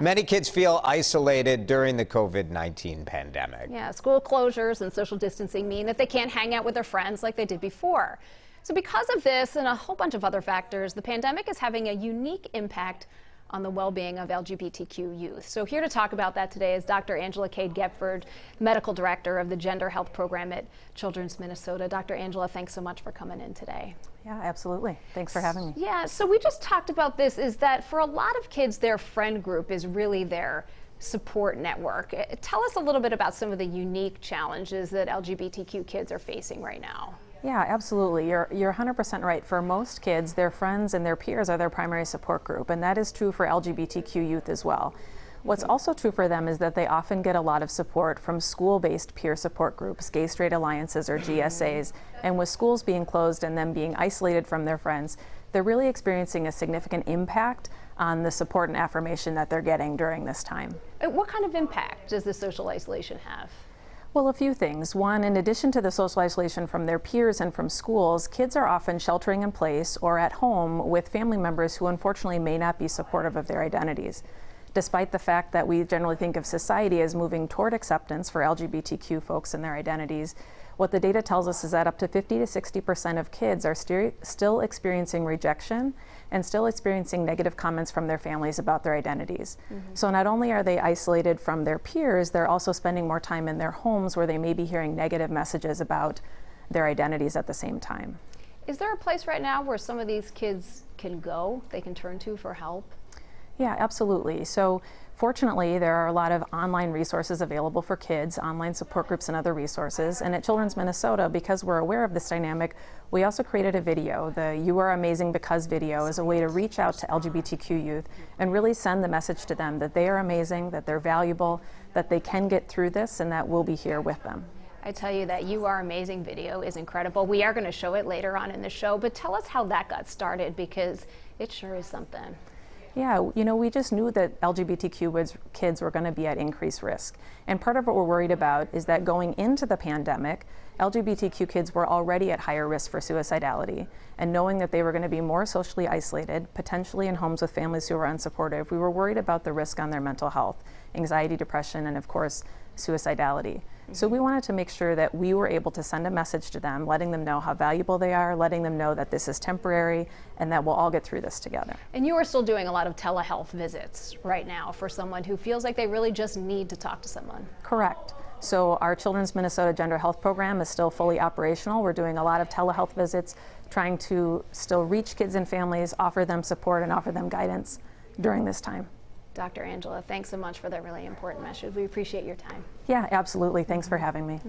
Many kids feel isolated during the COVID-19 pandemic. Yeah, school closures and social distancing mean that they can't hang out with their friends like they did before. So because of this and a whole bunch of other factors, the pandemic is having a unique impact on the well-being of LGBTQ youth. So here to talk about that today is Dr. Kade Goepferd, Medical Director of the Gender Health Program at Children's Minnesota. Dr. Angela, thanks so much for coming in today. Yeah, absolutely. Thanks for having me. Yeah, so we just talked about this, is that for a lot of kids, their friend group is really their support network. Tell us a little bit about some of the unique challenges that LGBTQ kids are facing right now. Yeah, absolutely. You're 100% right. For most kids, their friends and their peers are their primary support group, and that is true for LGBTQ youth as well. What's also true for them is that they often get a lot of support from school-based peer support groups, gay straight alliances or GSAs, and with schools being closed and them being isolated from their friends, they're really experiencing a significant impact on the support and affirmation that they're getting during this time. What kind of impact does the social isolation have? Well, a few things. One, in addition to the social isolation from their peers and from schools, kids are often sheltering in place or at home with family members who unfortunately may not be supportive of their identities. Despite the fact that we generally think of society as moving toward acceptance for LGBTQ folks and their identities, what the data tells us is that up to 50 to 60% of kids are still experiencing rejection and still experiencing negative comments from their families about their identities. So not only are they isolated from their peers, they're also spending more time in their homes where they may be hearing negative messages about their identities at the same time. Is there a place right now where some of these kids can go, they can turn to for help? Yeah, absolutely. So fortunately, there are a lot of online resources available for kids, online support groups and other resources. And at Children's Minnesota, because we're aware of this dynamic, we also created a video. The You Are Amazing Because video is a way to reach out to LGBTQ youth and really send the message to them that they are amazing, that they're valuable, that they can get through this, and that we'll be here with them. I tell you, that You Are Amazing video is incredible. We are going to show it later on in the show, but tell us how that got started, because it sure is something. Yeah, you know, we just knew that LGBTQ kids were going to be at increased risk. And part of what we're worried about is that going into the pandemic, LGBTQ kids were already at higher risk for suicidality. And knowing that they were going to be more socially isolated, potentially in homes with families who were unsupportive, we were worried about the risk on their mental health, anxiety, depression, and of course, suicidality. So we wanted to make sure that we were able to send a message to them, letting them know how valuable they are, letting them know that this is temporary and that we'll all get through this together. And you are still doing a lot of telehealth visits right now for someone who feels like they really just need to talk to someone. Correct. So our Children's Minnesota Gender Health Program is still fully operational. We're doing a lot of telehealth visits, trying to still reach kids and families, offer them support and offer them guidance during this time. Dr. Angela, thanks so much for that really important message. We appreciate your time. Yeah, absolutely. Thanks for having me.